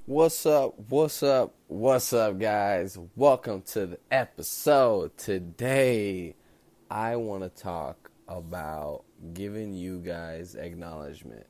What's up? What's up? What's up, guys? Welcome to the episode. Today, I want to talk about giving you guys acknowledgement.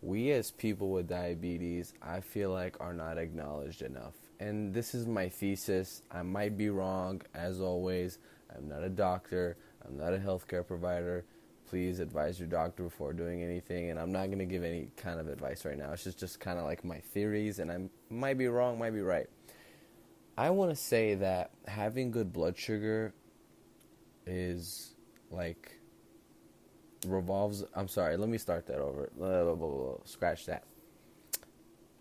We, as people with diabetes, I feel like are not acknowledged enough. And this is my thesis. I might be wrong, as always. I'm not a doctor, I'm not a healthcare provider. Please advise your doctor before doing anything. And I'm not going to give any kind of advice right now. It's just kind of like my theories, and I might be wrong, might be right. I want to say that having good blood sugar is like revolves. I'm sorry, let me start that over. Scratch that.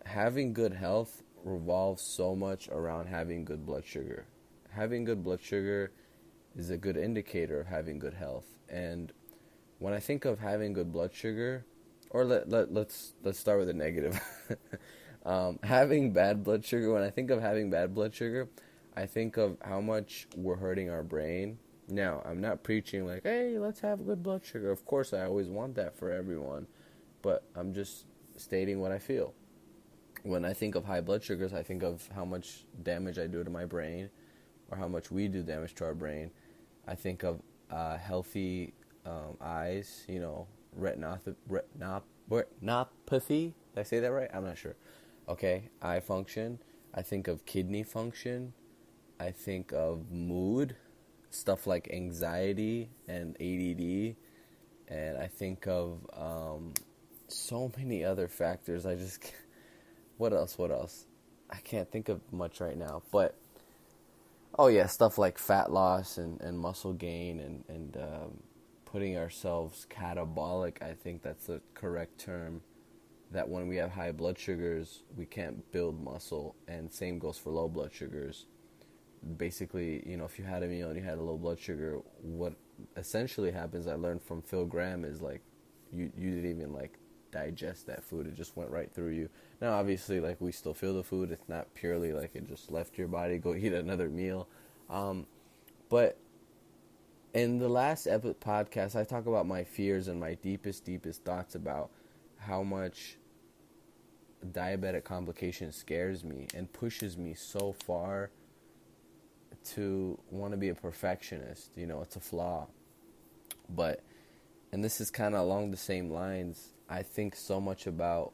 Having good health revolves so much around having good blood sugar. Having good blood sugar is a good indicator of having good health. And when I think of having good blood sugar, or let's start with a negative. Having bad blood sugar, when I think of having bad blood sugar, I think of how much we're hurting our brain. Now, I'm not preaching like, hey, let's have good blood sugar. Of course, I always want that for everyone. But I'm just stating what I feel. When I think of high blood sugars, I think of how much damage I do to my brain, or how much we do damage to our brain. I think of healthy eyes, retinopathy. Did I say that right? I'm not sure. Okay, eye function. I think of kidney function. I think of mood, stuff like anxiety and ADD. And I think of so many other factors. What else? I can't think of much right now. But, oh yeah, stuff like fat loss and muscle gain and putting ourselves catabolic. I think that's the correct term. That when we have high blood sugars, we can't build muscle, and same goes for low blood sugars. Basically, if you had a meal and you had a low blood sugar, what essentially happens, I learned from Phil Graham, is like you didn't even like digest that food. It just went right through you. Now, obviously, like we still feel the food. It's not purely like it just left your body, go eat another meal. But in the last podcast, I talk about my fears and my deepest thoughts about how much diabetic complication scares me and pushes me so far to want to be a perfectionist. It's a flaw. But, and this is kind of along the same lines, I think so much about,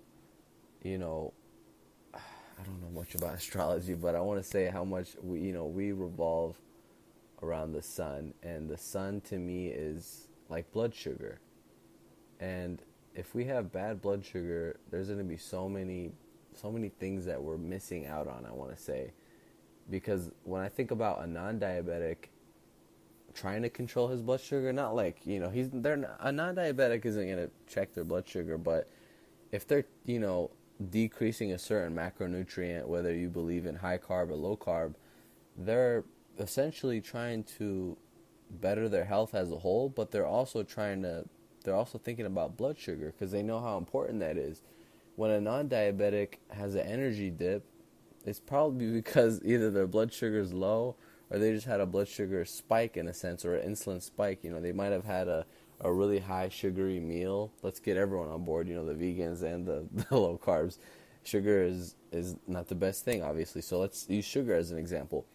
I don't know much about astrology, but I want to say how much we revolve around the sun, and the sun to me is like blood sugar. And if we have bad blood sugar, there's going to be so many things that we're missing out on, I want to say. Because when I think about a non-diabetic trying to control his blood sugar, not like, a non-diabetic isn't going to check their blood sugar, but if they're, decreasing a certain macronutrient, whether you believe in high carb or low carb, they're essentially trying to better their health as a whole, but they're also thinking about blood sugar because they know how important that is. When a non-diabetic has an energy dip, it's probably because either their blood sugar is low or they just had a blood sugar spike in a sense, or an insulin spike. They might have had a really high sugary meal. Let's get everyone on board, the vegans and the low carbs. Sugar is not the best thing, obviously. So let's use sugar as an example.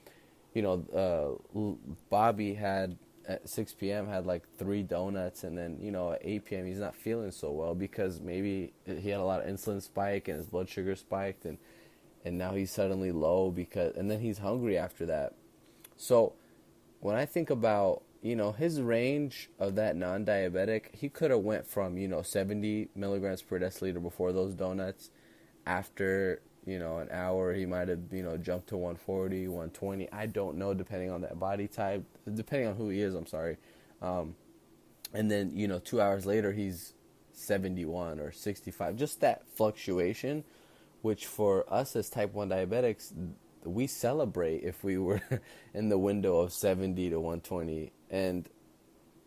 Bobby had at 6 p.m. had like 3 donuts, and then, at 8 p.m. he's not feeling so well because maybe he had a lot of insulin spike and his blood sugar spiked, and now he's suddenly low and then he's hungry after that. So when I think about, his range of that non-diabetic, he could have went from, 70 milligrams per deciliter before those donuts. After, an hour, he might have, jumped to 140, 120. I don't know, depending on that body type, depending on who he is, I'm sorry. And then, 2 hours later, he's 71 or 65. Just that fluctuation, which for us as type 1 diabetics, we celebrate if we were in the window of 70 to 120. And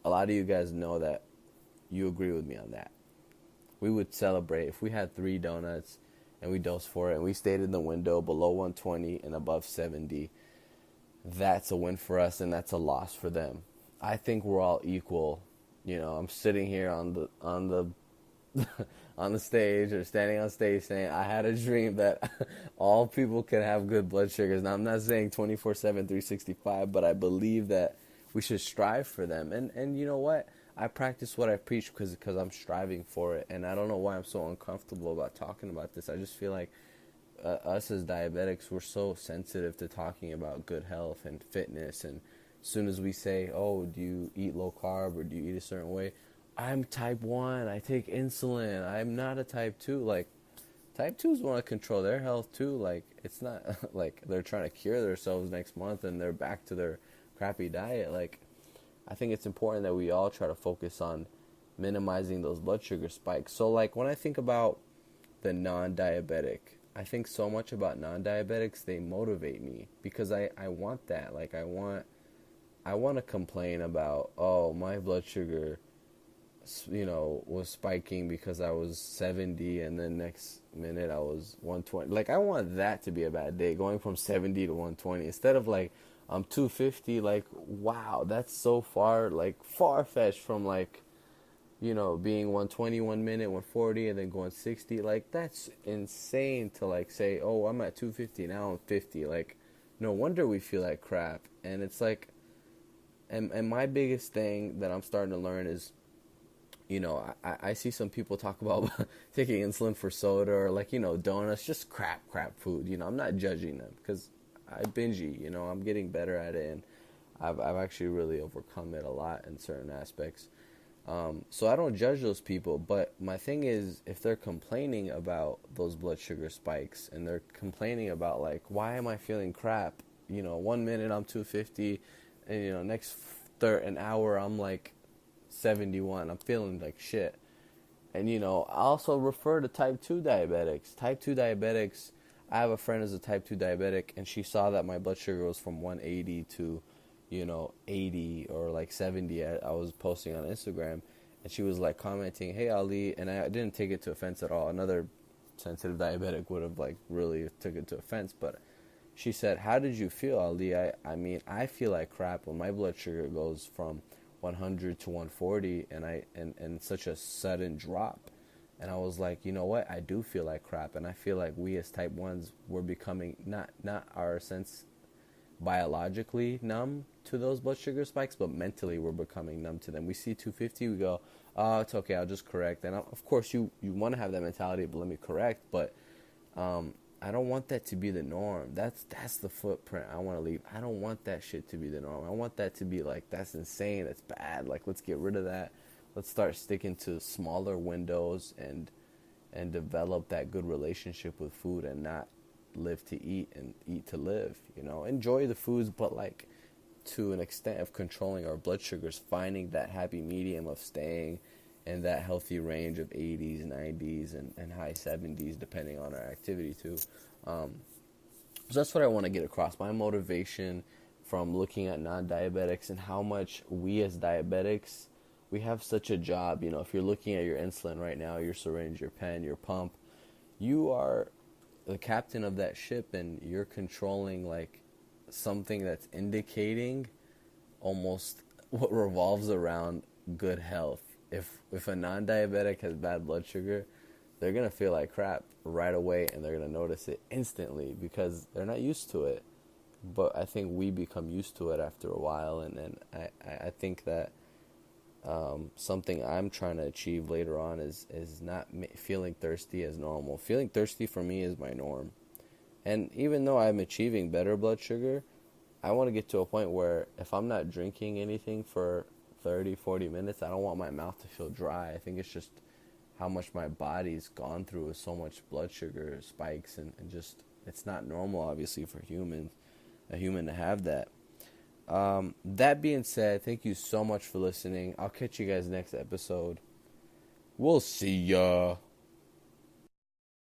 a lot of you guys know that you agree with me on that. We would celebrate if we had 3 donuts and we dosed for it and we stayed in the window below 120 and above 70. That's a win for us, and that's a loss for them. I think we're all equal. I'm sitting here on the on the stage or standing on stage saying, I had a dream that all people can have good blood sugars. Now, I'm not saying 24/7, 365, but I believe that we should strive for them. And you know what? I practice what I preach because I'm striving for it. And I don't know why I'm so uncomfortable about talking about this. I just feel like us as diabetics, we're so sensitive to talking about good health and fitness. And as soon as we say, oh, do you eat low carb or do you eat a certain way? I'm type 1, I take insulin, I'm not a type 2. Like, type 2s want to control their health too. Like, it's not like they're trying to cure themselves next month and they're back to their crappy diet. Like, I think it's important that we all try to focus on minimizing those blood sugar spikes. So, like, when I think about the non-diabetic, I think so much about non-diabetics. They motivate me because I want that. Like, I want to complain about, oh, my blood sugar, was spiking because I was 70 and then next minute I was 120. Like, I want that to be a bad day, going from 70 to 120 instead of like I'm 250. Like, wow, that's so far-fetched from like, being 120 1 minute, 140 and then going 60. Like, that's insane to like say, oh, I'm at 250 now, I'm 50. Like, no wonder we feel like crap. And it's like, and my biggest thing that I'm starting to learn is, I see some people talk about taking insulin for soda or like, donuts, just crap food. I'm not judging them because I binge eat, I'm getting better at it and I've actually really overcome it a lot in certain aspects. So I don't judge those people, but my thing is if they're complaining about those blood sugar spikes and they're complaining about like, why am I feeling crap? 1 minute I'm 250 and, next an hour I'm like 71. I'm feeling like shit. And, I also refer to type 2 diabetics. Type 2 diabetics, I have a friend who's a type 2 diabetic, and she saw that my blood sugar was from 180 to, 80 or like 70. I was posting on Instagram, and she was like commenting, hey, Ali, and I didn't take it to offense at all. Another sensitive diabetic would have like really took it to offense, but she said, how did you feel, Ali? I mean, I feel like crap when my blood sugar goes from 100 to 140 and such a sudden drop. And I was like, you know what, I do feel like crap. And I feel like we as type 1s, we're becoming not our sense biologically numb to those blood sugar spikes, but mentally we're becoming numb to them. We see 250, we go, oh, it's okay, I'll just correct. And of course you want to have that mentality, but let me correct. But I don't want that to be the norm. That's the footprint I want to leave. I don't want that shit to be the norm. I want that to be like, that's insane, that's bad. Like, let's get rid of that. Let's start sticking to smaller windows and develop that good relationship with food and not live to eat and eat to live. Enjoy the foods, but like to an extent of controlling our blood sugars, finding that happy medium of staying in that healthy range of 80s, 90s, and high 70s, depending on our activity too. So that's what I want to get across. My motivation from looking at non-diabetics and how much we as diabetics, we have such a job. If you're looking at your insulin right now, your syringe, your pen, your pump, you are the captain of that ship and you're controlling like something that's indicating almost what revolves around good health. If a non-diabetic has bad blood sugar, they're going to feel like crap right away and they're going to notice it instantly because they're not used to it. But I think we become used to it after a while, and then I think that something I'm trying to achieve later on is not feeling thirsty as normal. Feeling thirsty for me is my norm. And even though I'm achieving better blood sugar, I want to get to a point where if I'm not drinking anything for 30, 40 minutes, I don't want my mouth to feel dry. I think it's just how much my body's gone through with so much blood sugar spikes and just, it's not normal, obviously, for a human to have that. That being said, thank you so much for listening. I'll catch you guys next episode. We'll see ya.